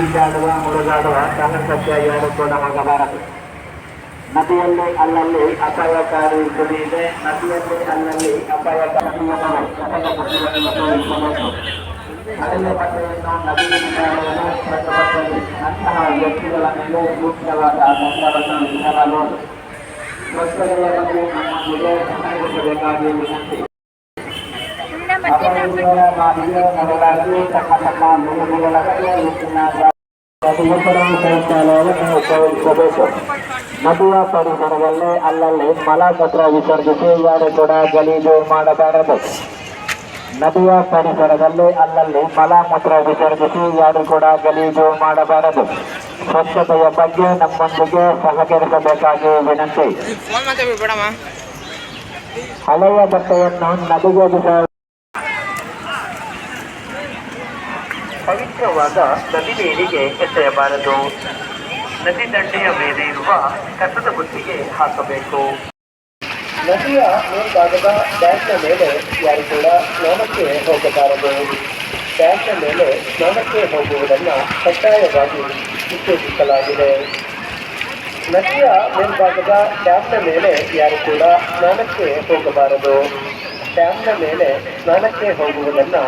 ಈಜಾಡುವ ಮುಳುಗಾಡುವ ಸಾಹಸಕ್ಕೆ ಯಾರು ಕೂಡ ಹೋಗಬಾರದು. ನದಿಯಲ್ಲಿ ಅಲ್ಲಲ್ಲಿ ಅಪಾಯಕಾರಿ ಗುರಿ ಇದೆ. ನದಿಯಲ್ಲಿ ಅಲ್ಲಲ್ಲಿ ಅಪಾಯಕಾರಿ ಹಳೆಯ ಬಟ್ಟೆಯನ್ನು ನದಿಯಲ್ಲಿ ಪ್ರತಿಭಟನೆ ಅಂತಹ ವ್ಯಕ್ತಿಗಳ ಮೇಲೆ ಸೂಕ್ತವಾದ ದಂಡವನ್ನು ವಿಧಿಸಲಾಗುವುದು. ಸ್ವಚ್ಛತೆಯ ಬಗ್ಗೆ ನಮ್ಮೊಂದಿಗೆ ಸಹಕರಿಸಬೇಕಾಗಿ ವಿನಂತಿ. ಅಪರಿಚಿತರ ಬಾರಿಗೆ ನಡೆದಾಗಿ ತಮ್ಮ ತಮ್ಮ ನಿಯಮಗಳ ಪ್ರತಿಯೊಬ್ಬರೂ ಶೌಚಾಲಯವನ್ನು ಉಪಯೋಗಿಸಬೇಕು. ನದಿಯ ಪರಿಸರದಲ್ಲಿ ಅಲ್ಲಲ್ಲಿ ಮಲಮೂತ್ರ ವಿಸರ್ಜಿಸಿ ಯಾರು ಕೂಡ ಗಲೀಜು ಮಾಡಬಾರದು. ನದಿಯ ಪರಿಸರದಲ್ಲಿ ಅಲ್ಲಲ್ಲಿ ಮಲಮೂತ್ರ ವಿಸರ್ಜಿಸಿ ಯಾರು ಕೂಡ ಗಲೀಜು ಮಾಡಬಾರದು. ಸ್ವಚ್ಛತೆಯ ಬಗ್ಗೆ ನಮ್ಮೊಂದಿಗೆ ಸಹಕರಿಸಬೇಕಾಗಿ ವಿನಂತಿ. ಹಳೆಯ ಬಟ್ಟೆಯನ್ನು ನದಿಗೆ ಪವಿತ್ರವಾದ ನದಿ ನೀರಿಗೆ ಎಸೆಯಬಾರದು. ನದಿ ದಂಡೆಯ ಮೇಲೆ ಇರುವ ಕಸದ ಬುಟ್ಟಿಗೆ ಹಾಕಬೇಕು. ನದಿಯ ಮೇಲ್ಭಾಗದ ಟ್ಯಾಂಕ್ನ ಮೇಲೆ ಯಾರು ಕೂಡ ಸ್ನಾನಕ್ಕೆ ಹೋಗಬಾರದು. ಟ್ಯಾಂಕ್ನ ಮೇಲೆ ಸ್ನಾನಕ್ಕೆ ಹೋಗುವುದನ್ನು ಕಡ್ಡಾಯವಾಗಿ ನಿಷೇಧಿಸಲಾಗಿದೆ. ನದಿಯ ಮೇಲ್ಭಾಗದ ಟ್ಯಾಂಕ್ನ ಮೇಲೆ ಯಾರು ಕೂಡ ಸ್ನಾನಕ್ಕೆ ಹೋಗಬಾರದು. ಟ್ಯಾಂಕ್ನ ಮೇಲೆ ಸ್ನಾನಕ್ಕೆ ಹೋಗುವುದನ್ನು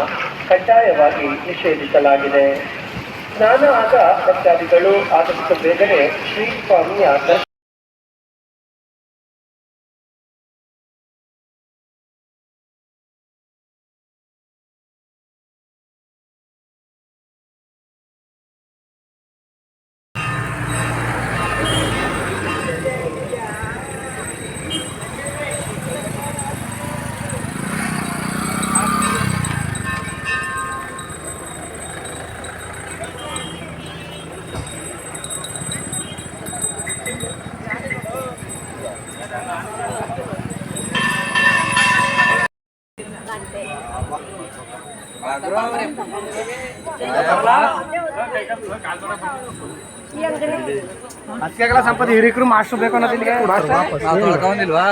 ಕಡ್ಡಾಯವಾಗಿ ನಿಷೇಧಿಸಲಾಗಿದೆ. ಸ್ನಾನ ಆದ ಭಕ್ತಾದಿಗಳು ಆದಷ್ಟು ಬೇಗನೆ ಶ್ರೀ ಸ್ವಾಮಿಯ ಅದಕ್ಕೆಲ್ಲ ಸಂಪದ ಹಿರಿಕರು ಮಾಸ್ಟರ್ ಬೇಕು ಅನ್ನೋದಿಲ್ವಾ?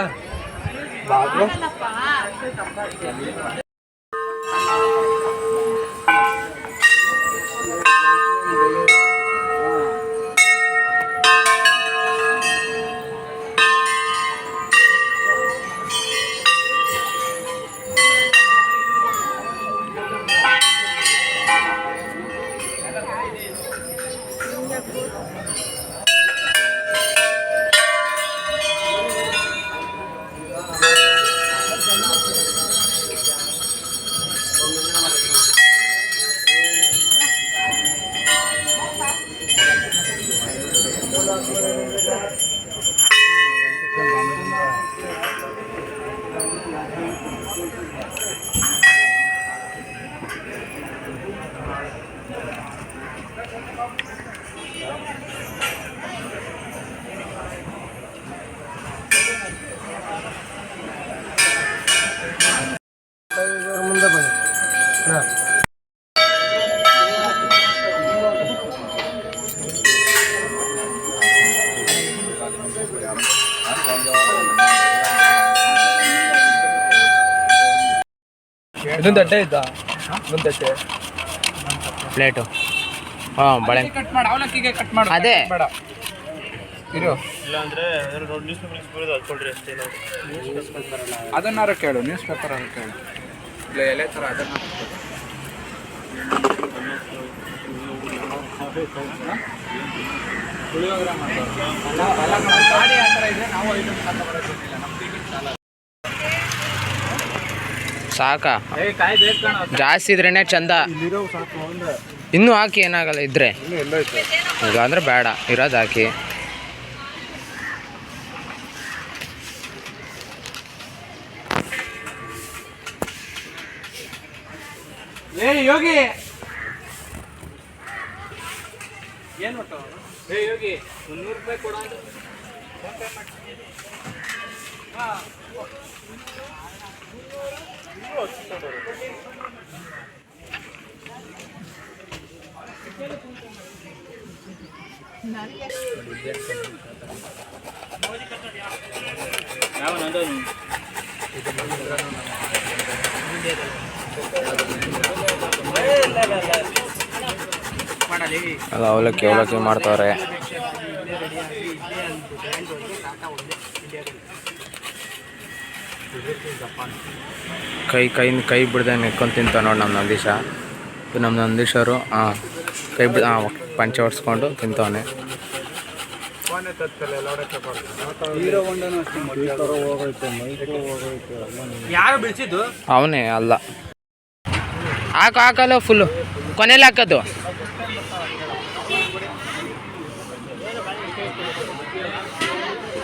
ಮುಂದೆ ಬನ್ನಿ. ಇನ್ನೊಂದು ಅಡ್ಡೆ ಇದ್ದ ಇನ್ನೊಂದು ಅಡ್ಡೆ ಪ್ಲೇಟು. ಹಾಂ ಬಳೆ ಕಟ್ ಮಾಡಿ ಅವಲಕ್ಕಿಗೆ ಕಟ್ ಮಾಡಿ ಅದೇ ಬೇಡ ಇರು. ಇಲ್ಲಾಂದ್ರೆ ಅದನ್ನಾರು ಕೇಳು, ನ್ಯೂಸ್ ಪೇಪರ್ ಅವ್ರು ಕೇಳು. ಇಲ್ಲ ಎಲೆ ಥರ ಅದನ್ನು ಪುಳಿಯೋಗರೆ ಮಾಡ್ತಾರೆ. ಗಾಡಿ ಆ ಥರ ಇದೆ, ನಾವು ಐಟಮ್ ಬರೋದಿಲ್ಲ. ನಮ್ಮ ಸಾಕಾ? ಕಾಯಿ ಬೇಕು ಜಾಸ್ತಿ ಇದ್ರೇನೆ ಚಂದ. ಇನ್ನೂ ಹಾಕಿ ಏನಾಗಲ್ಲ ಇದ್ರೆ, ಇಲ್ಲ ಅಂದ್ರೆ ಬೇಡ, ಇರೋದು ಹಾಕಿ. ಯೋಗಿ ಏನು ಒಟ್ಟು ಯೋಗಿ 100 ರೂಪಾಯಿ ಕೊಡ. ಅದು ಅವಲಕ್ಕಿ ಅವಲಕ್ಕಿ ಮಾಡ್ತಾವ್ರೆ. ಕೈ ಬಿಡದೆ ನಿಂತ್ಕೊಂಡು ತಿಂತ ನೋಡಿ ನಮ್ಮ ನಂದೀಶ. ನಮ್ಮ ನಂದೀಶರು ಕೈ ಬಿಡ ಪಂಚೆ ಹೊಡ್ಸ್ಕೊಂಡು ತಿಂತವನೆ. ಅವನೇ ಅಲ್ಲ, ಹಾಕಲ್ಲ ಫುಲ್ಲು ಕೊನೆಯಲ್ಲಿ ಹಾಕೋದು.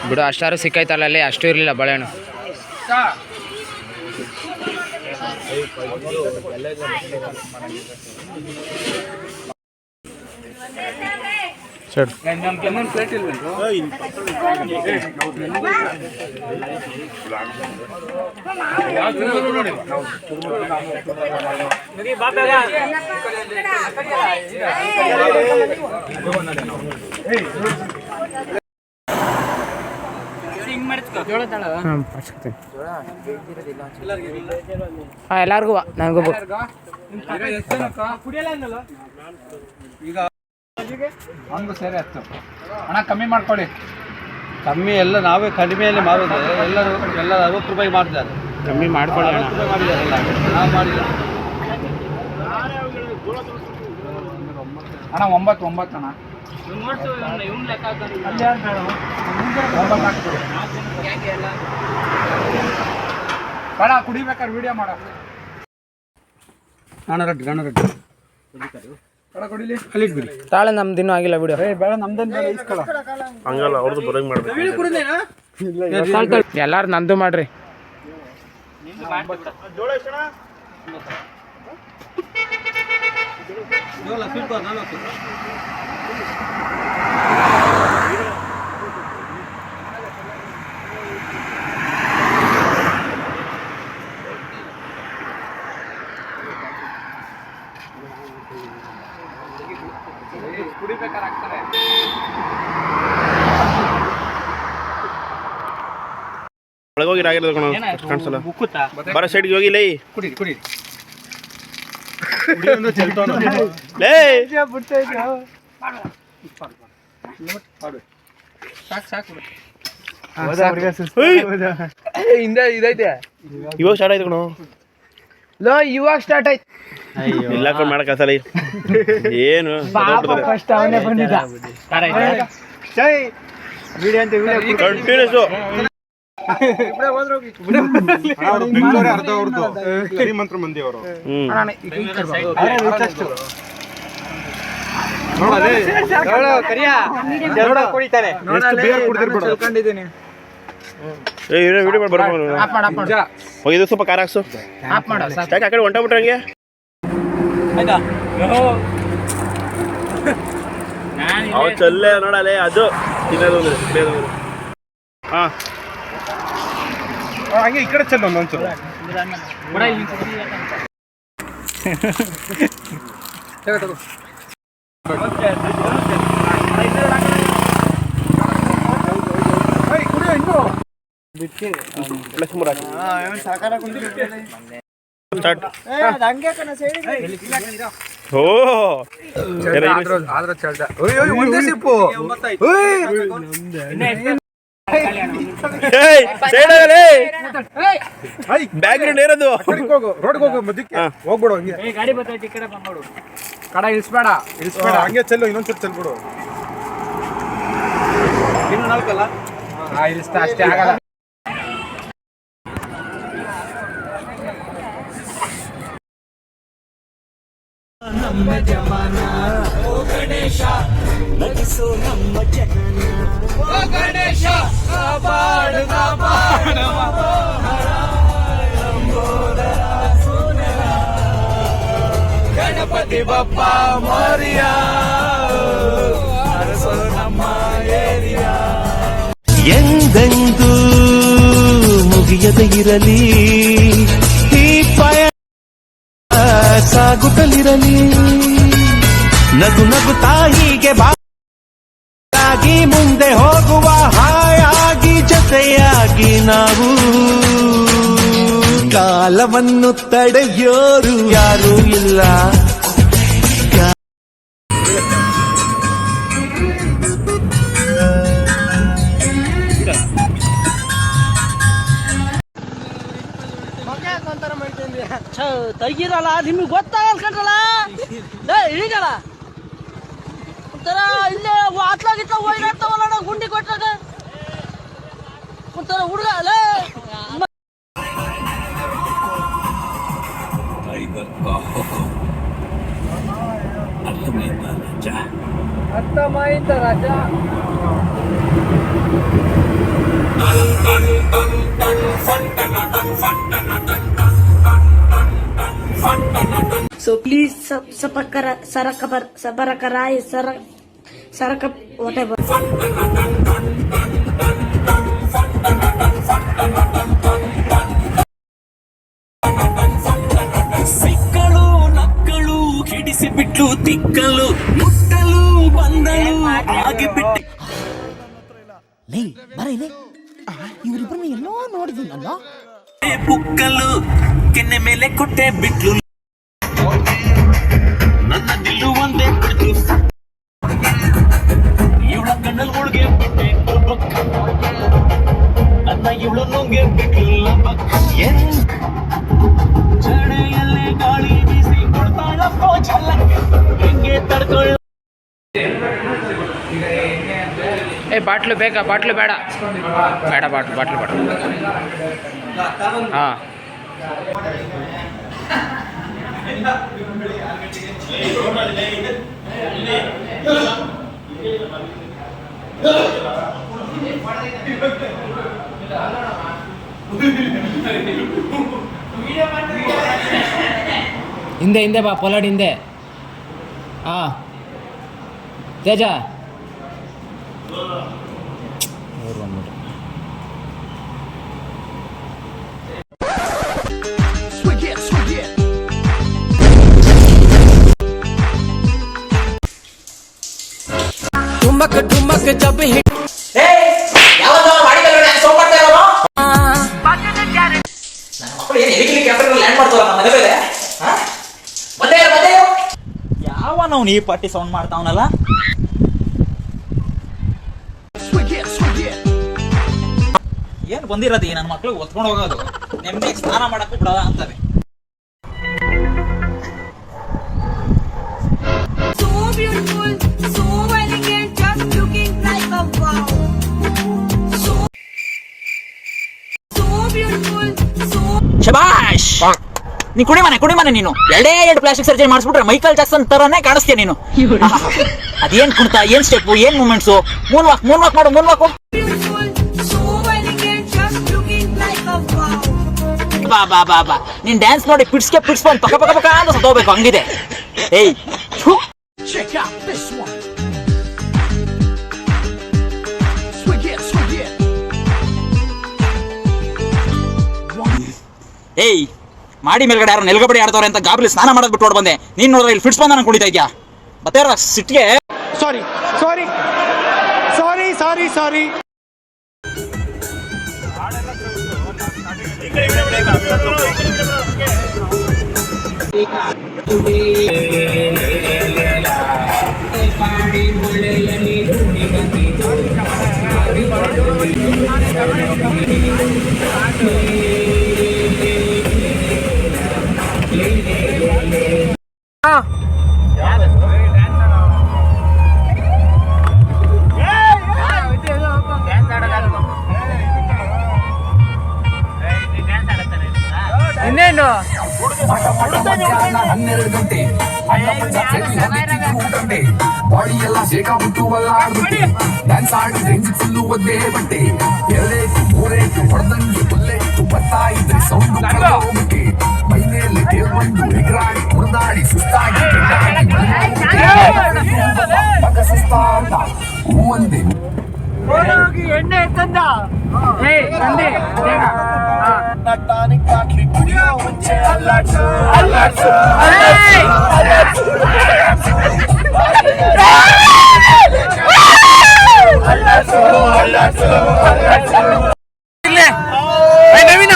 ಬಿಡು, ಅಷ್ಟಾರು ಸಿಕ್ಕೈತಲ್ಲ ಅಲ್ಲಿ, ಅಷ್ಟು ಇರಲಿಲ್ಲ ಬಾಳೆಹಣ್ಣು. ಎಲ್ಲಾರ್ಗು ನನಗೂ ಒಂದು ಸೇರಿ 10 ಅಣ್ಣ ಕಮ್ಮಿ ಮಾಡ್ಕೊಳ್ಳಿ. ಕಮ್ಮಿ ಎಲ್ಲ ನಾವೇ ಕಡಿಮೆಯಲ್ಲಿ ಮಾರೋದು. ಎಲ್ಲರೂ 60 ರೂಪಾಯಿ ಮಾಡ್ತಾರೆ. ಕಮ್ಮಿ ಮಾಡ್ಕೊಳ್ಳಿ ಅಣ್ಣ. 60 ರೂಪಾಯಿ ಮಾಡಿದ್ದಾರೆ ಎಲ್ಲ, ನಾವು ಮಾಡಿಲ್ಲ ಅಣ್ಣ. 9 ಅಣ್ಣ. ಬೇಡ ಕುಡಿಬೇಕಾದ್ರೆ ವಿಡಿಯೋ ಮಾಡ. ತಾಳೆ ನಮ್ದಿನ್ನೂ ಆಗಿಲ್ಲ ವಿಡಿಯೋ. ಬೇಡ ನಮ್ದೇನು ಬೇಡ, ಇಸ್ಕೊಳ್ಳ. ಹಂಗಲ್ಲ, ಅವ್ರದ್ದು ಬರಂಗ್ ಮಾಡ್ಬೇಕು. ಎಲ್ಲಾರು ನಂದು ಮಾಡ್ರಿ. ಒಳಗೋಗಿ ಆಗಿರೋದು ಕಣ, ಕಾಣಿಸಲ್ಲ. ಬರ ಸೈಡ್ಗೆ ಹೋಗಿ ಲೈ. ಇದೈತೆ ಇವಾಗ ಸ್ಟಾರ್ಟ್ ಆಯ್ತು ಕಣ. ಇವಾಗ ಸ್ಟಾರ್ಟ್ ಆಯ್ತು. ಇಲ್ಲ ಕಣ, ಮಾಡಕ್ ಆಗಲ್ಲ ಏನು. ಫಸ್ಟ್ ಅವನೇ ಬಂದಿದ್ದ. ಕಂಟಿನ್ಯೂಸ್ ಅರ್ಧ ಅವ್ರದ್ದು ಶ್ರೀಮಂತರ ಮಂದಿ ಅವರು. ಇದು ಸ್ವಲ್ಪ ಖಾರ ಹಾಕ್ಸು. ಯಾಕೆ ಆ ಕಡೆ ಹೊಂಟೋಗ್ಬಿಟ್ರೆ ಹಂಗೆ? ಅವ್ ಚಲ್ಲೇ ನೋಡಲೇ, ಅದು ತಿನ್ನೋದು. ಹಾ ಹಂಗೆ ಈ ಕಡೆ ಚೆಲ್ಲ ಒಂದೊಂದ್ಸಲ. ಬ್ಯಾಕ್ಗ್ರೌಂಡ್ ಏನದು? ರೋಡ್ಗೆ ಹೋಗೋ ಮಧ್ಯಕ್ಕೆ ಹೋಗ್ಬಿಡು. ಹಂಗೆ ಗಾಡಿ ಬರ್ತೈತಿ, ಈ ಕಡೆ ಬಂದ್ಬಿಡು. ಕಡ ಇಳಿಸ್ಬೇಡ, ಹಂಗೆ ಚೆಲ್ಲು. ಇನ್ನೊಂದ್ಸರಿ ಚೆಲ್ಬಿಡು. ಇನ್ನು 4 ಅಲ್ಲ, ಇಳಿಸ್ತಾ ಅಷ್ಟೇ ಆಗಲ್ಲ. ನಮ್ಮ ಜಮಾನ ಓ ಗಣೇಶ ನಗಿಸೋ ನಮ್ಮ ಜನನ. ಓ ಗಣೇಶ ಕಾಪಾಡು ಕಾಪಾಡು ಗಣಪತಿ ಬಪ್ಪ ಮೋರಿಯಾ ಅರಸೋ ನಮ್ಮ ಏರಿಯಾ. ಎಂದೆಂದೂ ಮುಗಿಯದ ಇರಲಿ ಈ ಪಯ ಸಾಗುತ್ತಲಿರಲಿ. ನಗು ನಗು ತಾಯಿಗೆ ಬಾಗಿ ಮುಂದೆ ಹೋಗುವ ಹಾಯಾಗಿ ಜೊತೆಯಾಗಿ ನಾವು. ಕಾಲವನ್ನು ತಡೆಯೋರು ಯಾರೂ ಇಲ್ಲ. ಹುಡುಗಿರಲ್ಲ ನಿಮಗೆ ಗೊತ್ತಾಗಲ್ಲ ಕಂಡ್ರಲ್ಲ ಈಗಲ್ಲ ಒಂಥರ ಇಲ್ಲೇ ಆತ್ಲಾಗಿತ್ತ ಹೋಗಿರ್ತಾವಲ್ಲ ಗುಂಡಿ ಕೊಟ್ಟಾಗ ಒಂಥರ ಹುಡುಗ ಅಲ್ಲ ಅರ್ಥಮಾಯ್ತ ರಾಜ So please Sabarakarai Saraka whatever. ಸಿಕ್ಕಳು ನಕ್ಕಳು ಹಿಡಿಸಿ ಬಿಟ್ಟು ತಿಕ್ಕಲು ಮುಟ್ಟಲು ಬಂದಳು ಆಗಿ ಬಿಟ್ಟು ಇವರಿಬ್ಬರನ್ನ ಎಲ್ಲೋ ನೋಡಿದ್ದೀನಲ್ಲ ಬುಕ್ಕಲು ಕೆನ್ನೆ ಮೇಲೆ ಕೊಟ್ಟೆ ಬಿಟ್ಲು ನನ್ನ ದಿಲ್ಲು ಒಂದೇ ಬಿಟ್ಟು ಇವಳ ಕಣ್ಣಲ್ಲಿ ಒಳಗೆ ಬಿಟ್ಟೆ ನನ್ನ ಇವಳು ನುಂಗೆ ಬಿಟ್ಲಿಲ್ಲ ಜಡೆಯಲ್ಲೇ ಗಾಳಿ ಬೀಸಿ ಕೊಡ್ತಾಳಪ್ಪ ಛಲ ಹೆಂಗೆ ತಡ್ಕೊಳ್ಳ ಬಾಟ್ಲು ಬೇಕಾ? ಬಾಟ್ಲು ಬೇಡ ಬೇಡ ಬಾಟ್ಲು ಹಾಂ ಹಿಂದೆ ಬಾ ಪೊಲಾಡ್ ಹಿಂದೆ. ಹಾಂ ತೇಜ ठुमक जब हिट ಯಾವನವನು ಈ ಪಾರ್ಟಿ ಸೌಂಡ್ ಮಾಡ್ತಾವನಲ್ಲ. ಏನ್ ಬಂದಿರೋದು ಈ ನನ್ನ ಮಕ್ಳಿಗೆ ಒತ್ಕೊಂಡು ಹೋಗೋದು, ನೆಮ್ಮದಿ ಸ್ನಾನ ಮಾಡಕ್ಕೂ ಬಿಡಲ್ಲ ಅಂತಾರೆ. ಶಬಾಷ್, ನೀ ಕುಡಿಮನೆ ನೀನು. ಎರಡು ಪ್ಲಾಸ್ಟಿಕ್ ಸರ್ಜರಿ ಮಾಡಿಸ್ಬಿಟ್ರೆ ಮೈಕಲ್ ಜಾಕ್ಸನ್ ತರನೇ ಕಾಣಿಸ್ತೀಯ ನೀನು. ಅದೇನ್ ಕುಣಿತ, ಏನ್ ಸ್ಟೆಪ್, ಏನ್ ಮೂಮೆಂಟ್ಸು. ಮೂನ್ ವಾಕ್ ಮಾಡು, ಮೂನ್ ವಾಕ್. ಬಾ ನೀನ್ ಡ್ಯಾನ್ಸ್ ನೋಡಿ ಪಿಡ್ಸ್ಗೆ ಬಂದು ಪಕ್ಕ ಅಂತ ಸತ್ತೋಗ್ಬೇಕು, ಹಂಗಿದೆ. ಏಯ್ ಏಯ್ ಮಾಡಿ ಮೇಲ್ಗಡೆ ಯಾರು ನೆಲ್ಗಬಡಿ ಆಡ್ತವ್ರೆ ಅಂತ ಗಾಬಲಿ ಸ್ನಾನ ಮಾಡೋದ್ ಬಿಟ್ಟು ಬಂದೆ. ನೀನ್ ನೋಡ್ರೆ ಇಲ್ಲಿ ಫಿಟ್ಸ್ ಬಂದ ನಾನು ಕುಡಿತಾ ಇದ್ಯಾ. ಮತ್ತೆ ಸಿಟ್ಟಿಗೆ ಸಾರಿ ಇನ್ನೇನು 12 ಗಂಟೆ ಬಾಡಿ ಎಲ್ಲ ಶೇಕ ಬಿಟ್ಟು ಅಲ್ಲಾಡ್ಬಿಟ್ಟೆ. ಡ್ಯಾನ್ಸ್ ಆಡಿದ್ರೆ ಫುಲ್ಲು ಒದ್ದೆ ಬಟ್ಟೆ. 2 ಹೊಡೆದಂಗೆ ಬುಲ್ಲೆಟ್ಟು ಬರ್ತಾ ಇದ್ರೆ ಸೌಂಡ್ ಹೋಗ್ಬಿಟ್ಟೆ. ಮೈನೇಲಿ ಕೇಳ್ಬಂದು ಎಗರಾಡಿ ಹೊಡೆದಾಡಿ ಸುಸ್ತಾಗಿ ಮಗ ಸುಸ್ತಾಟ ಹೂವಂದೆ ಎಣ್ಣೆ ತಂದ ಟಾನಿಕ್ ಹಾಕಿ ಕುಡಿಯೋ ಮುಂಚೆ ಅಲ್ಲಾಡ್ಸು ನವೀನ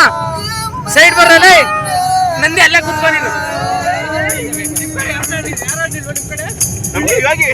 ಸೈಡ್ ಬರಲ್ಲ, ನಂದಿ ಅಲ್ಲೇ ಕುತ್ಕೊಂಡಿರು. ಯಾಕೆ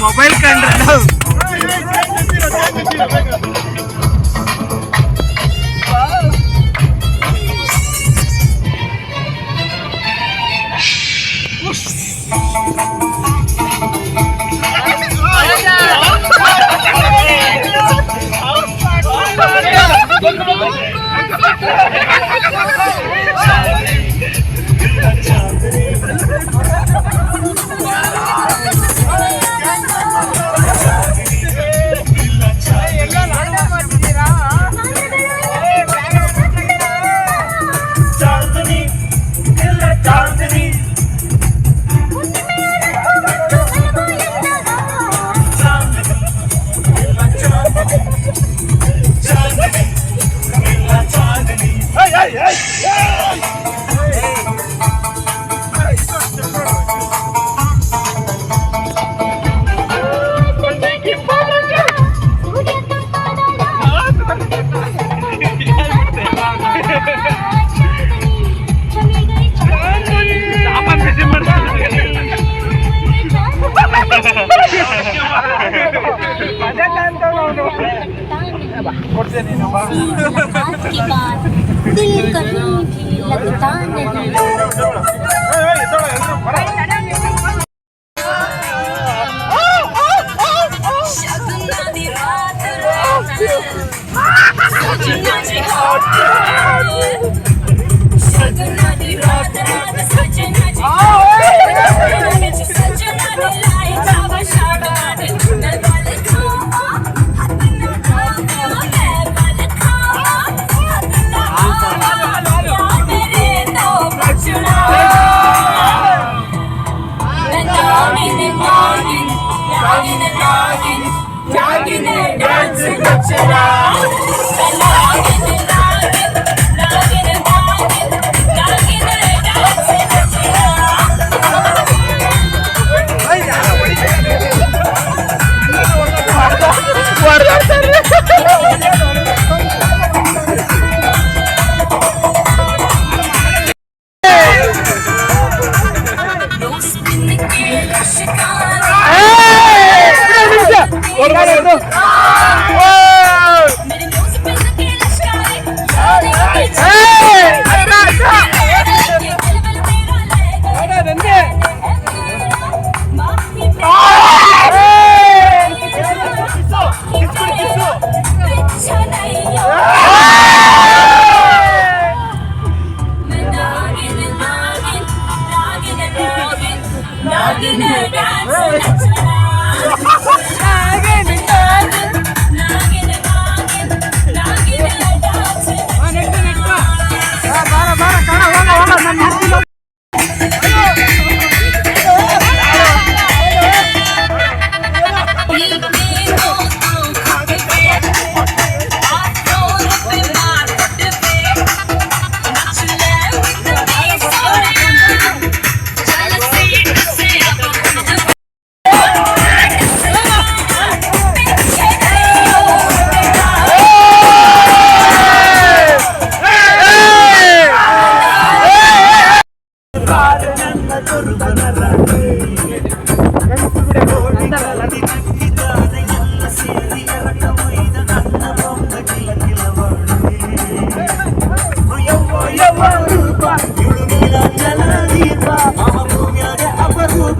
ಮೊಬೈಲ್ ಕಂಡ್ರೆ दिल कहीं भी लगता नहीं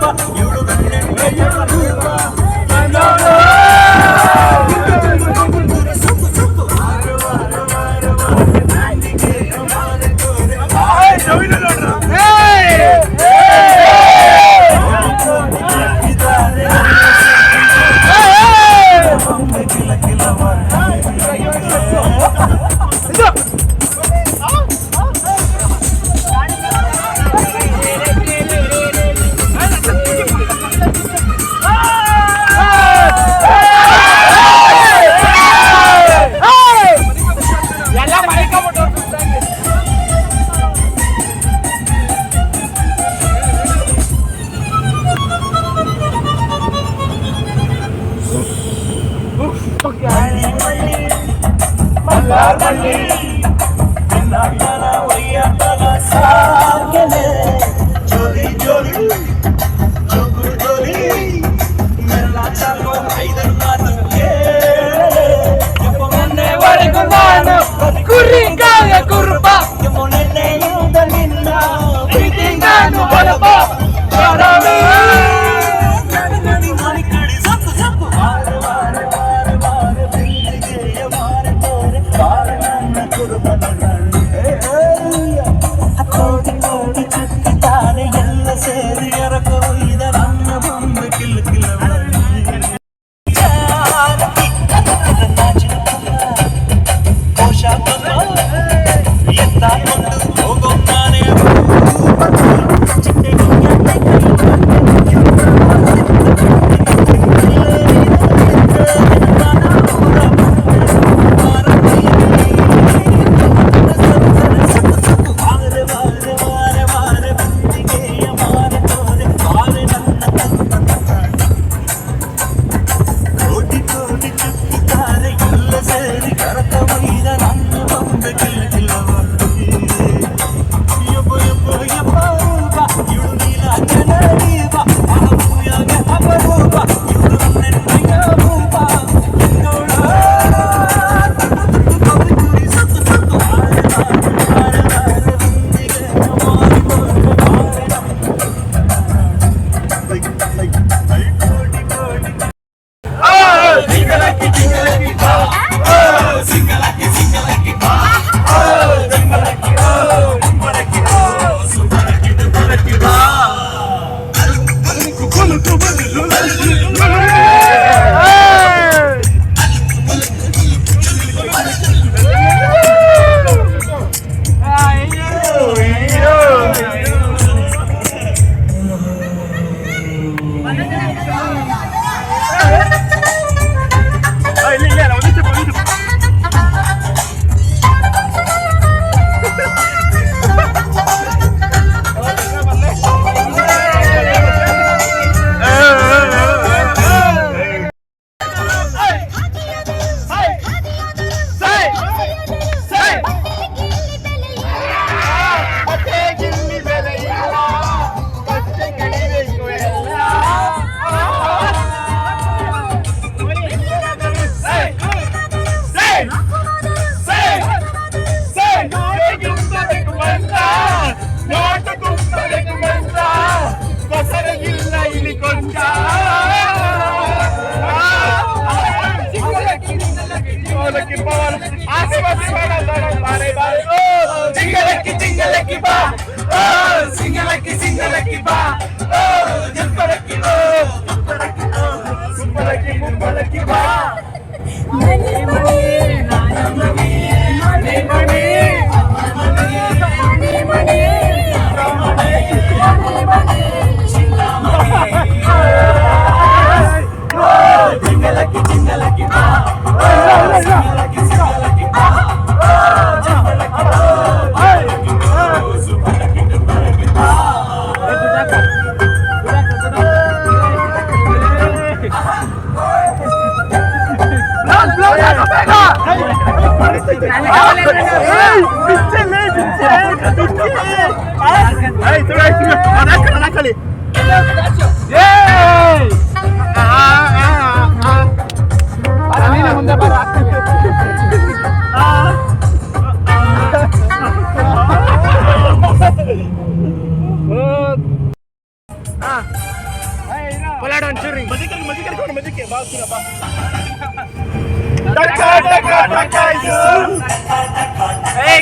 ಇವಳು ನನ್ನ ರೂಪ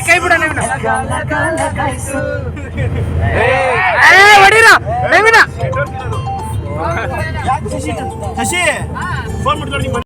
ಕೈ ಬಿಡ ಶಶಿ ಫೋನ್ ಮಾಡ್ಕೊಂಡು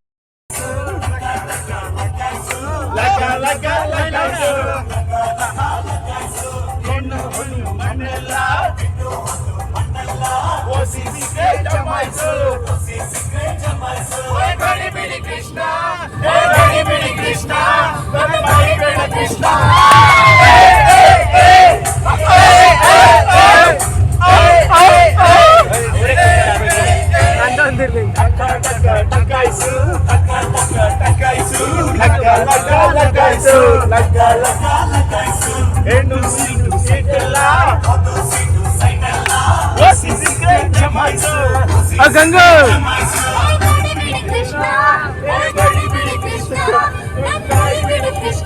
ಗಂಗಾ ಕೃಷ್ಣ ಕೃಷ್ಣ ಕೃಷ್ಣ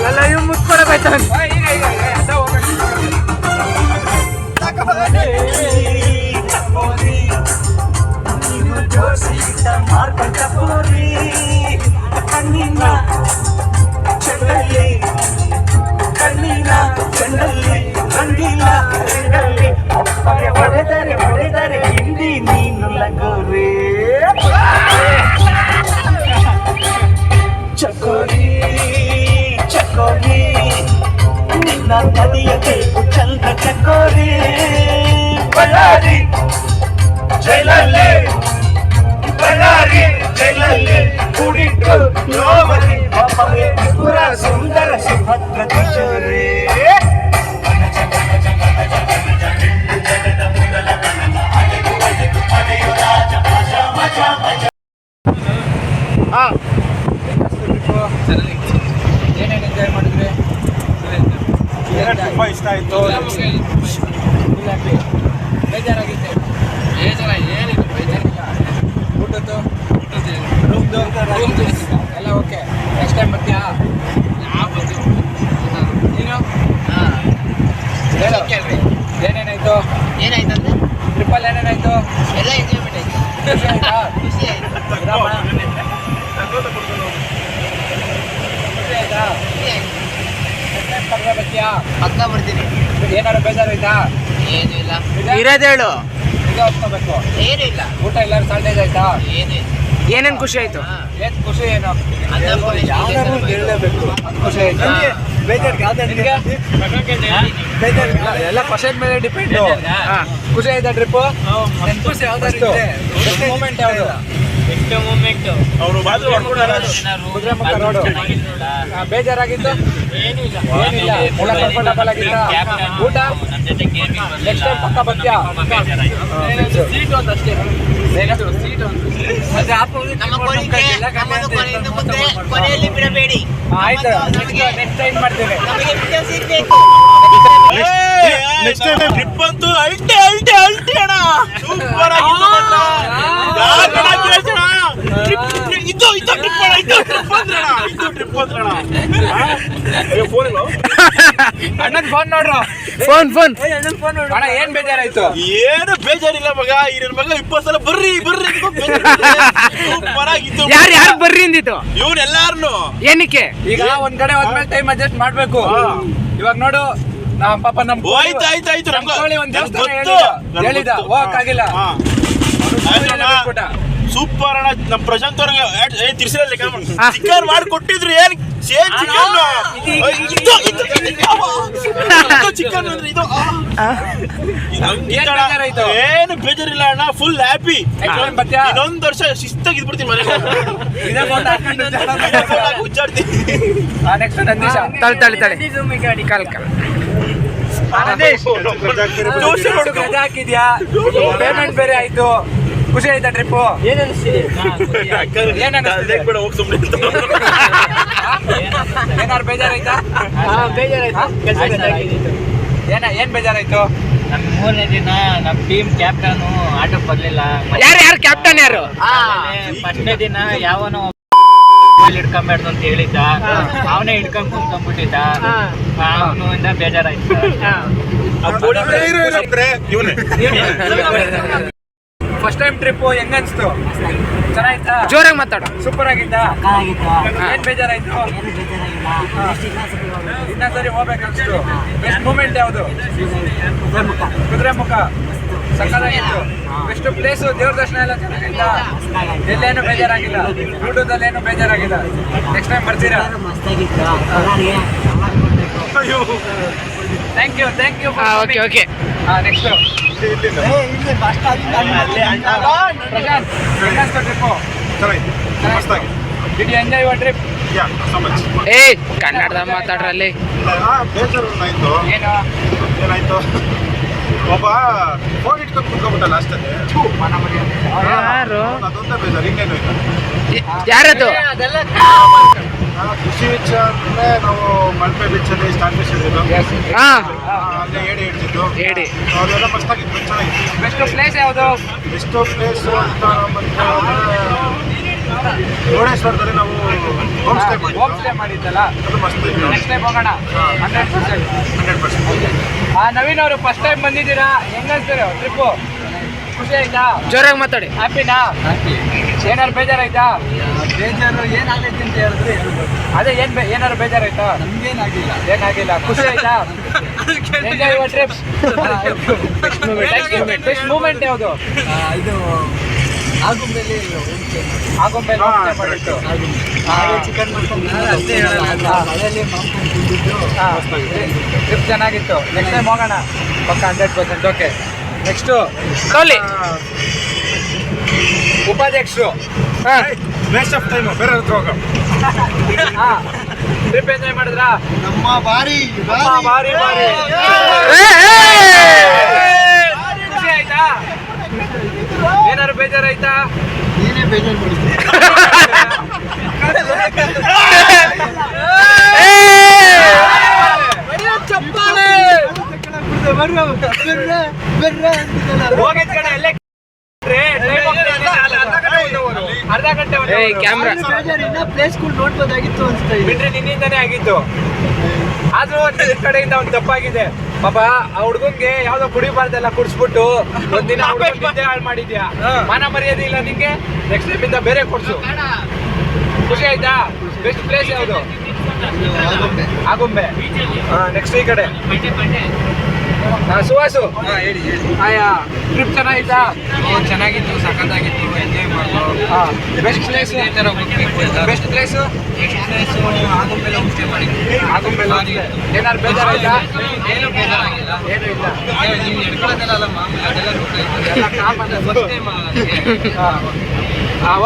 ಅಲ್ಲ ಇವ್ ಮುತ್ಕೊಡಬೇಕಾಯ್ತು ಚಕೋರಿ ಚಕೋರಿ ನಿನ್ನ ನದಿಯಕ್ಕೆ ಚಂದ ಚಕೋರಿ ಬಳ್ಳಾರಿ ಜೈಲಲ್ಲಿ ಬಳ್ಳಾರಿ ಜೈಲಲ್ಲಿ ಕುಡಿದು ನೋವರಿ ಪುರ ಸುಂದರ ಸುಭದ್ರ ಕಿಶೋರಿ ಏನೇನು ಎಂಜಾಯ್ ಮಾಡಿದ್ರಿ? ತುಂಬ ಇಷ್ಟ ಆಯಿತು. ಬೇಜಾರಾಗಿತ್ತು? ಬೇಜಾರ ಏನಿಲ್ಲ, ಬೇಜಾರಿಲ್ಲ. ಊಟದ್ದು ರೂಮ್ದು ಎಲ್ಲ ಓಕೆ. ನೆಕ್ಸ್ಟ್ ಟೈಮ್ ಬರ್ತೀಯಾ? ನೀನು ಹೇಳು ಏನೇನಾಯ್ತು? ಏನಾಯ್ತಂದ್ರೆ ಟ್ರಿಪ್ಪಲ್ಲಿ ಏನೇನಾಯ್ತು? ಎಲ್ಲ ಎಂಜಾಯ್ಮೆಂಟ್ ಆಯ್ತು, ಖುಷಿ ಆಯ್ತಾ? ಖುಷಿ ಆಯ್ತು, ಖುಷಿ ಆಯ್ತಾ? ಬರ್ತೀಯಾ? ಪಕ್ಕ ಬರ್ತೀನಿ. ಏನಾದ್ರು ಬೇಜಾರಾಯ್ತಾ? ಏನೂ ಇಲ್ಲ, ಇರೋದೇಳು ಈಗ ಹೋಗ್ಕೋಬೇಕು. ಏನೂ ಇಲ್ಲ, ಊಟ ಎಲ್ಲರೂ ಸಾಲ್ಟೇಜ್ ಆಯ್ತಾ? ಏನೂ ಇಲ್ಲ. ಏನೇನು ಖುಷಿ ಆಯ್ತು? ಏನು ಖುಷಿ ಏನು? ಖುಷಿ ಆಯ್ತು. ಎಲ್ಲ ಕ್ವಶನ್ ಮೇಲೆ ಡಿಪೆಂಡ್. ಖುಷಿ ಆಯ್ತಾ ಟ್ರಿಪ್ಪು? ಮೂಮೆಂಟ್ ಯಾವುದು? ಅವರು ಬಾಜು ಕುದುರೆಮುಖ ರೋಡು. ಬೇಜಾರಾಗಿತ್ತು? ಏನಿಲ್ಲ. ಎಲ್ಲ ಕಂಫರ್ಟಬಲ್ ಆಗಿತ್ತಾ? ಊಟ ನೆಕ್ಸ್ಟ್ ಟೈಮ್ ಪಕ್ಕ ಬರ್ತೀಯಾ? ಸೀಟ್ ಒಂದು ಅಷ್ಟೇ, ಸೀಟ್ ಒಂದು ನಮ್ಮ ಕೋರಿಕೆ ನಮ್ಮದು ಕೊನೆಯಿಂದ ಮುಂದೆ ಕೊನೆಯಲ್ಲಿ ಬಿಡಬೇಡಿ. ಆಯ್ತು, ನೆಕ್ಸ್ಟ್ ಟೈಮ್ ಮಾಡ್ತೇವೆ. ನಮಗೆ ವಿಡಿಯೋ ಸಿಗ್ಬೇಕು. ನೆಕ್ಸ್ಟ್ ಟೈಮ್ ಟ್ರಿಪ್ ಅಂತೂ ಅಲ್ಟಿ ಅಲ್ಟಿ ಅಲ್ಟಿ ಅಣ್ಣ. ಸೂಪರ್ ಆಗಿತ್ತು ಮಾತ್ರ. ಇದು ಇದು ಟ್ರಿಪ್ ಅಣ್ಣ, ಇದು ಟ್ರಿಪ್ ಅಂದ್ರಣ, ಇದು ಟ್ರಿಪ್ ಅಂದ್ರಣ. ಫೋನ್ ಇಲ್ಲ, ಅಣ್ಣನ ಫೋನ್ ನೋಡ್ರು. ಅಣ್ಣ ಏನ್ ಬೇಜಾರಾಯ್ತು? ಏನು ಬೇಜಾರಿಲ್ಲ ಮಗ. ಈ ನನ್ನ ಮಗ 20 ಸಲ ಬರ್ರಿ ಬರ್ರಿ ಸೂಪರ್ ಆಗಿತ್ತು. ಯಾರು ಬರ್ರಿ ಅಂದಿತ್ತು? ಇವ್ರು ಎಲ್ಲಾರ್ನು ಏನಕ್ಕೆ? ಈಗ ಒಂದ್ ಕಡೆ ಹೋದ್ಮೇಲೆ ಟೈಮ್ ಅಡ್ಜಸ್ಟ್ ಮಾಡ್ಬೇಕು. ಇವಾಗ ನೋಡು, ನಮ್ಮ ಪಾಪ ನಮ್ಮ ಆಯ್ತು ಆಯ್ತು ಆಯ್ತು ಒಂದ್ ದೇವಸ್ಥಾನ ಹೇಳಿದ ಹೋಗಕ್ಕಾಗಿಲ್ಲ. ಸೂಪರ್ ಅಣ್ಣ. ನಮ್ ಪ್ರಶಾಂತ್ ಅವ್ರಿಗೆ ತಿರ್ಸಿರಲ್ಲ ಚಿಕನ್ ಮಾಡಿ ಕೊಟ್ಟಿದ್ರು. ಏನ್ ಚಿಕನ್ ಅಂದ್ರೆ ಇದು ಏನು ಬೇಜಾರಿಲ್ಲ ಅಣ್ಣ. Full happy. ಇನ್ನೊಂದ್ ವರ್ಷ ಶಿಸ್ತಾಗಿ ಇದ್ಬಿಡ್ತೀನಿ ಮನೆ ಹಾಕಿದ್ಯಾ? ಪೇಮೆಂಟ್ ಬೇರೆ ಆಯ್ತು. ಖುಷಿ ಆಯ್ತಾ ಟ್ರಿಪ್ಪು? ಏನಾರು ಬೇಜಾರಾಯ್ತಾ? ಏನ್ ಬೇಜಾರಾಯ್ತು? ನಮ್ 3ನೇ ದಿನ ನಮ್ ಟೀಮ್ ಕ್ಯಾಪ್ಟನ್ ಆಟಕ್ಕೆ ಬರ್ಲಿಲ್ಲ. ಯಾರು ಕ್ಯಾಪ್ಟನ್ ಯಾರು? ಫಸ್ಟ್ನೇ ದಿನ ಯಾವನೋ ಹಿಡ್ಕೊಂಬೇಡ್ದು ಅಂತ ಹೇಳಿದ್ದ, ಅವನೇ ಹಿಡ್ಕೊಂಡ್ ಕುಂತ್ಕೊಂಡ್ಬಿಟ್ಟಿದ್ದ. ಅವನಿಂದ ಬೇಜಾರಾಯ್ತು. ಫಸ್ಟ್ ಟೈಮ್ ಟ್ರಿಪ್ ಹೆಂಗ ಅನ್ಸ್ತು? ಚೆನ್ನಾಯ್ತಾ? ಜೋರಾಗಿ ಮಾತಾಡ. ಸೂಪರ್ ಆಗಿದ್ದ? ಏನ್ ಬೇಜಾರಾಯ್ತು? ಇನ್ನೊಂದ್ಸರಿ ಹೋಗ್ಬೇಕನ್ಸ್ತು. ಬೆಸ್ಟ್ ಮೂಮೆಂಟ್ ಯಾವುದು? ಕುದುರೆಮುಖ ಸಕ್ಕತ್ತಾಗಿತ್ತು. ಬೆಸ್ಟ್ ಪ್ಲೇಸು, ದೇವ್ರ ದರ್ಶನ ಎಲ್ಲ ಚೆನ್ನಾಗಿತ್ತ? ಎಲ್ಲೇನು ಬೇಜಾರಾಗಿಲ್ಲ? ಊಟದಲ್ಲಿ ಏನು ಬೇಜಾರಾಗಿಲ್ಲ? ನೆಕ್ಸ್ಟ್ ಟೈಮ್ ಬರ್ತೀರಾ? Thank you okay next Prashanth, ಹೆಂಗನ್ಸ್ತು trip? Did you enjoy your trip? ಕನ್ನಡದ ಮಾತಾಡ್ರಲ್ಲಿ. ಏನು ಏನಾಯ್ತು? ಒಬ್ಬ ಫೋನ್ ಇಟ್ಕೊಂಡು ಕುತ್ಕೊಂಡ್ಬಿಟ್ಟ ಲಾಸ್ಟಲ್ಲಿ. ಯಾರು? ಅದೊಂದೇ ಬೇಜಾರು, ಇನ್ನೇನು ಇಲ್ಲ. ಯಾರದು? ಖುಷಿ ವಿಚಾರ ಅಂದರೆ ನಾವು ಮಲ್ಪೆ ಬೀಚಲ್ಲಿ ಸ್ಟಾರ್ ಫಿಶ್ ಇದ್ದಿದ್ದು, ಹಾ ಅಲ್ಲೇ ಏಡಿ ಹಿಡ್ತಿದ್ದು. ಏಡಿ ಅದೆಲ್ಲ ಮಸ್ತಾಗಿತ್ತು, ಚೆನ್ನಾಗಿತ್ತು. ಬೆಸ್ಟ್ ಪ್ಲೇಸ್ ಯಾವುದು? ಎಷ್ಟೋ ಪ್ಲೇಸು ಅಂತ ಮತ್ತೆ ಮುರುಡೇಶ್ವರದಲ್ಲಿ ನಾವು ಹೋಮ್ ಸ್ಟೇ ಮಾಡಿದ್ದಲ್ಲ, ಅದು ಮಸ್ತ್ ಇತ್ತು. ನೆಕ್ಸ್ಟ್ ಟೈಮ್ ಹೋಗೋಣ 100%. 100%. ನವೀನ್ ಅವರು ಫಸ್ಟ್ ಟೈಮ್ ಬಂದಿದ್ದೀರಾ, ಹೆಂಗನ್ಸ್ತೀರ ಟ್ರಿಪ್ಪು? ಖುಷಿ ಆಯ್ತಾ? ಜೋರಾಗಿ ಮಾತಾಡಿ. ಹ್ಯಾಪಿನಾ? ಏನಾದ್ರು ಬೇಜಾರಾಯ್ತಾ? ಬೇಜಾರು ಏನಾಗೈತೆ ಅಂತ ಹೇಳಿದ್ರೆ ಅದೇ ಏನಾದ್ರು ಬೇಜಾರಾಯ್ತಾ? ಏನಾಗಿಲ್ಲ. ಖುಷಿ ಆಯ್ತಾ? Enjoy your trip. Best moment ಯಾವುದು? ಇದು ಆಗುಂಬೆಲಿ ಮಾಡಿತ್ತು. ಟ್ರಿಪ್ ಚೆನ್ನಾಗಿತ್ತು. ನೆಕ್ಸ್ಟ್ ಟೈಮ್ ಹೋಗೋಣ ಪಕ್ಕ 100%. ಓಕೆ, ನೆಕ್ಸ್ಟು ಉಪಾಧ್ಯಕ್ಷರು. ವೇಸ್ಟ್ ಆಫ್ ಟೈಮು, ಬೇರೆ ಹತ್ರ ಹೋಗೋಣ. ಟ್ರಿಪ್ ಎಂಜಾಯ್ ಮಾಡಿದ್ರಾ? ನಮ್ಮ ಬಾರಿ ಬಾರಿ ಖುಷಿ ಆಯ್ತಾ? ಏನಾದ್ರು ಬೇಜಾರಾಯ್ತಾ? ನೀನೇ ಬೇಜಾರು ಮಾಡಿದ್ದೆ. ಹೋಗಿದ್ ಕಡೆ ಎಲ್ಲೇ ಅರ್ಧ ಗಂಟೆ ಕ್ಯಾಮ್ರಾ ಪ್ಲೇಸ್ಗಳು ನೋಡ್ಬೋದಾಗಿತ್ತು ಅನ್ಸ್ತಾ ಇದೆ. ಬಿಟ್ರೆ ನಿನ್ನಿಂದಾನೇ ಆಗಿತ್ತು. ಆದ್ರೂ ನಿನ್ನ ಕಡೆಯಿಂದ ಒಂದು ತಪ್ಪಾಗಿದೆ ಪಾಪ. ಆ ಹುಡ್ಗಂಗೆ ಯಾವ್ದೋ ಕುಡಿಬಾರ್ದೆಲ್ಲ ಕುಡಿಸ್ಬಿಟ್ಟು ಒಂದಿನ ನಿದ್ದೆ ಹಾಳು ಮಾಡಿದ್ಯಾ. ಮಾನ ಮರ್ಯಾದೆ ಇಲ್ಲ ನಿಂಗೆ. ನೆಕ್ಸ್ಟ್ ಟೈಮ್ ಇಂದ ಬೇರೆ ಕೊಡ್ಸು. ಖುಷಿ ಆಯ್ತಾ? ಬೆಸ್ಟ್ ಪ್ಲೇಸ್ ಯಾವುದು? ಆಗುಂಬೆ. ನೆಕ್ಸ್ಟ್ ಈ ಕಡೆ ಸುವಾಸು. ಆಯಾ ಟ್ರಿಪ್ ಚೆನ್ನಾಗಿತ್ತಾ? ಚೆನ್ನಾಗಿತ್ತು, ಸಖತ್ತಾಗಿತ್ತು, ಎಂಜಾಯ್ ಮಾಡ್ದು. Best place? ಬೆಸ್ಟ್ ಪ್ಲೇಸು ಆಗುಂಬೆಲ್ಲ ಹೋಮ್ ಸ್ಟೇ ಮಾಡಿದ್ವಿ. ಆಗುಂಬೆಲ್ಲ ಏನಾದ್ರು ಬೇಜಾರಾಯ್ತಾ? ಏನು ಬೇಜಾರಾಗಿಲ್ಲ. ಏನು ಇಲ್ಲ. ನೀವು ಹಿಡ್ಕೊಳ್ಳೋದೆಲ್ಲ ಮಾಮೂಲಿ, ಅದೆಲ್ಲ ಎಲ್ಲ common.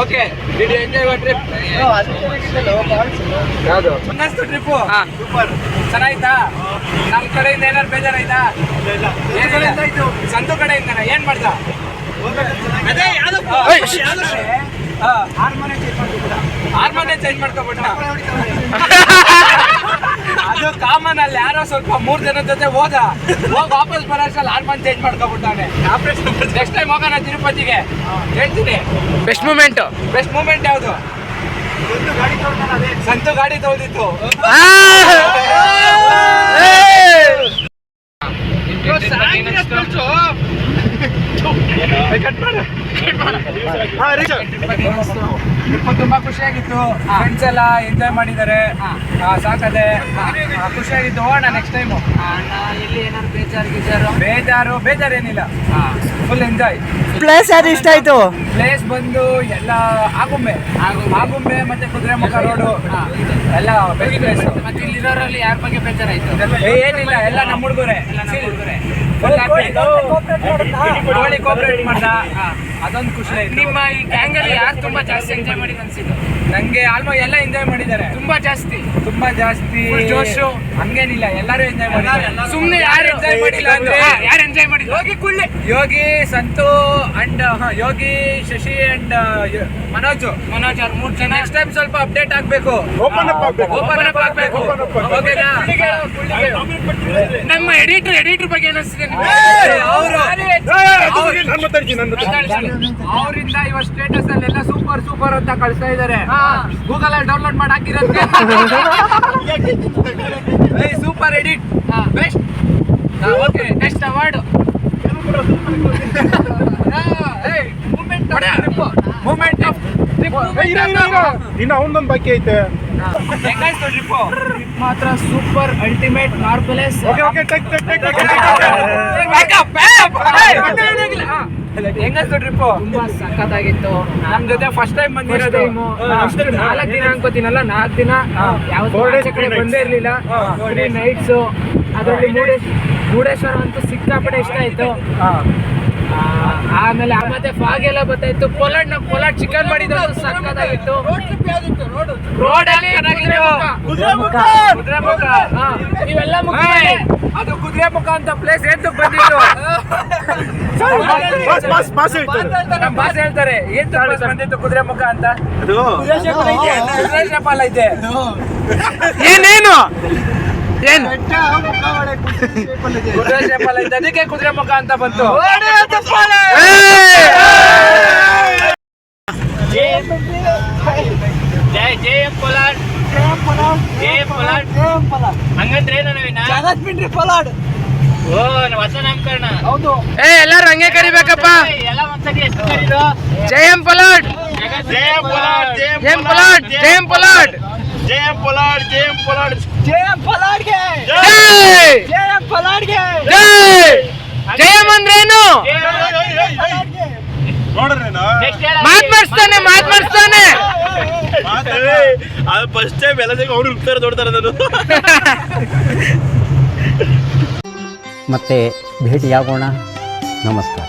Okay, did you enjoy your trip? ಯಾವುದು ಅನ್ನಿಸ್ತು ಟ್ರಿಪ್ಪು? ಸೂಪರ್, ಚೆನ್ನಾಯ್ತಾ? ನಮ್ಮ ಕಡೆಯಿಂದ ಏನಾದ್ರು ಬೇಜಾರಾಯ್ತಾ? ಏನಿಲ್ಲ. ಸಂತು ಕಡೆಯಿಂದ ಏನ್ ಮಾಡ್ದ? ಅದೇ ಹಾರ್ಮೋನಿಯಂ ಚೇಂಜ್ ಮಾಡ್ಕೊಬಿಟ್ಟ. ಅದು ಕಾಮನ್. ಅಲ್ಲಿ ಯಾರೋ ಸ್ವಲ್ಪ 3 ಜನ ಜೊತೆ ಹೋಗಿ ವಾಪಸ್ ಬರೋಷ್ಟ್ರಲ್ಲಿ ಹಾರ್ಮೋನಿಯಂ ಚೇಂಜ್ ಮಾಡ್ಕೊಬಿಟ್ಟಾನೆ. ನೆಕ್ಸ್ಟ್ ಟೈಮ್ ಹೋಗೋಣ ತಿರುಪತಿಗೆ, ಹೇಳ್ತೀನಿ. ಬೆಸ್ಟ್ ಮೂಮೆಂಟ್ ಯಾವುದು? ಸಂತು ಗಾಡಿ ತೊಳೆದಿತ್ತು. ತುಂಬಾ ಖುಷಿಯಾಗಿತ್ತು. ಫ್ರೆಂಡ್ಸ್ ಎಲ್ಲ ಎಂಜಾಯ್ ಮಾಡಿದ್ದಾರೆ. ಸಾಕದೆ ಖುಷಿಯಾಗಿತ್ತು. ಹೋಗೋಣ ನೆಕ್ಸ್ಟ್ ಟೈಮು. ಬೇಜಾರೇನಿಲ್ಲ, ಫುಲ್ ಎಂಜಾಯ್. ಪ್ಲೇಸ್ ಯಾರು ಇಷ್ಟ ಆಯ್ತು? ಪ್ಲೇಸ್ ಬಂದು ಎಲ್ಲ ಆಗುಂಬೆ ಮತ್ತೆ ಕುದುರೆಮುಖ ರೋಡು ಎಲ್ಲ ಬೆಸ್ಟ್ ಪ್ಲೇಸ್. ಮತ್ತೆ ಇಲ್ಲಿರೋರಲ್ಲಿ ಯಾರ ಬಗ್ಗೆ ಬೇಜಾರಾಯ್ತು? ಏನಿಲ್ಲ, ಎಲ್ಲ ನಮ್ಮ ಹುಡುಗರೇ. ಕೋಪರೇಟ್ ಮಾಡ್ದ, ಅದೊಂದು ಖುಷಿ ಆಯ್ತು. ನಿಮ್ಮ ಈ ಗ್ಯಾಂಗಲ್ಲಿ ಯಾರು ತುಂಬಾ ಜಾಸ್ತಿ ಎಂಜಾಯ್ ಮಾಡಿದ ಅನ್ಸಿದ್ದು? ನಂಗೆ ಆಲ್ಮೋಸ್ಟ್ ಎಲ್ಲ ಎಂಜಾಯ್ ಮಾಡಿದ್ದಾರೆ. ತುಂಬಾ ಜಾಸ್ತಿ ಜೋಶು ಹಂಗೇನಿಲ್ಲ, ಎಲ್ಲರೂ ಎಂಜಾಯ್ ಮಾಡಿದ್ದಾರೆ. ಸುಮ್ನೆ ಯಾರು ಎಂಜಾಯ್ ಮಾಡಿಲ್ಲ ಅಂದ್ರೆ ಯಾರು ಎಂಜಾಯ್ ಮಾಡಿದ್ರು? ಯೋಗಿ, ಸಂತು ಅಂಡ್ ಯೋಗಿ, ಶಶಿ ಅಂಡ್ ಮನೋಜ್ ಅವ್ರು 3 ಜನ. ನೆಕ್ಸ್ಟ್ ಟೈಮ್ ಸ್ವಲ್ಪ ಅಪ್ಡೇಟ್ ಆಗ್ಬೇಕು. ಓಪನ್ ಅಪ್ ಆಗ್ಬೇಕು. ಓಕೆನಾ? ನಮ್ಮ ಎಡಿಟರ್ ಬಗ್ಗೆ ಏನಿಸ್ತಿದೆ ಅವರಿಂದ ಇವಾಗ ಸ್ಟೇಟಸ್ ಅಲ್ಲಿ ಎಲ್ಲ ಸೂಪರ್ ಸೂಪರ್ ಅಂತ ಕಳಿಸ್ತಾ ಇದಾರೆ. ಗೂಗಲ್ ಅಲ್ಲಿ ಡೌನ್ಲೋಡ್ ಮಾಡಿ ಹಾಕಿರೋದಕ್ಕೆ super edit best. Okay next award moment of ಇನ್ನು ಅವನದೊಂದು ಬಾಕಿ ಐತೆ. ಹೆಂಗಾಯ್ತು ಟ್ರಿಪ್? ಮಾತ್ರ ಸೂಪರ್ ಅಲ್ಟಿಮೇಟ್ ಮಾರ್ವೆಲಸ್. ಹೆಂಗಾಯ್ತು ಟ್ರಿಪ್? ತುಂಬಾ ಸಖತ್ತಾಗಿತ್ತು. ನಮ್ ಜೊತೆ ಫಸ್ಟ್ ಟೈಮ್ ಬಂದಿರೋದು. 4 ದಿನ ಅನ್ಕೋತೀನಲ್ಲ, 4 ದಿನ ಯಾವ ಕಡೆ ಬಂದೇ ಇರ್ಲಿಲ್ಲ. 3 ನೈಟ್ಸ್. ಅದರಲ್ಲಿ ಮುರುಡೇಶ್ವರ ಅಂತೂ ಸಿಕ್ಕಾಪಟ್ಟೆ ಇಷ್ಟ ಆಯ್ತು. ಆಮೇಲೆ ಮತ್ತೆ ಫಾಗ್ ಎಲ್ಲ ಬರ್ತಾಯಿತ್ತು. ಪೋಲಾಡ್ ಚಿಕನ್ ಮಾಡಿದ್ದು ಸಕ್ಕತ್ತಾಗಿತ್ತು. ರೋಡ್ ಕುದುರೆಮುಖ ಇವೆಲ್ಲ ಅದು ಕುದುರೆಮುಖ ಅಂತ ಪ್ಲೇಸ್ ಎಂತ ಬಂದಿತ್ತು. ನಮ್ ಬಾಸ್ ಹೇಳ್ತಾರೆ ಎಂತ ಬಂದಿತ್ತು ಕುದುರೆಮುಖ ಅಂತ. ಕುದುರೆ ಶೇಪಲ್ ಐತೆ. ಏನೇನು ಏನು ಕುದುರೆ ಶೇಪಲ್ ಐತೆ, ಅದಕ್ಕೆ ಕುದುರೆಮುಖ ಅಂತ ಬಂತು. ಜೈ ಎಂ ಪೋಲಾಡ್. ಹಂಗಂದ್ರೆ ಜಗತ್ಬಿಂಡ್ರಿ ಪೋಲಾಡ್. ಓ ಹೊಸ ನಾಮಕರಣ. ಹೌದು. ಎಲ್ಲಾರು ಹಂಗೆ ಕರಿಬೇಕಪ್ಪ. ಎಲ್ಲ ಒಂದ್ಸತಿ ಎಷ್ಟು ಕರೀರು? ಜೈ ಎಂ ಪೋಲಾಡ್. ಜೈ ಎಂ ಪೋಲಾಡ್. ಜೈ ಎಂ ಪೋಲಾಡ್. ಜೈ ಎಂ ಪೋಲಾಡ್. ಜೈ ಎಂ ಪೋಲಾಡ್. ಜೈ ಎಂ ಪೋಲಾಡ್. ಜೈ ಎಂ ಪೋಲಾಡ್ಗೆ ಜೈ. ಜೈ ಎಂ ಪೋಲಾಡ್ಗೆ ಜೈ. ಜೈ ಎಂ ಅಂದ್ರೇನು? ಮಾತಾಡ್ಸ್ತಾನೆ ಅದು ಫಸ್ಟ್ ಟೈಮ್ ಎಲ್ಲ ಅವ್ರು ಹುಡ್ತಾರೆ ನೋಡ್ತಾರೆ ನಾನು. ಮತ್ತೆ ಭೇಟಿಯಾಗೋಣ. ನಮಸ್ಕಾರ.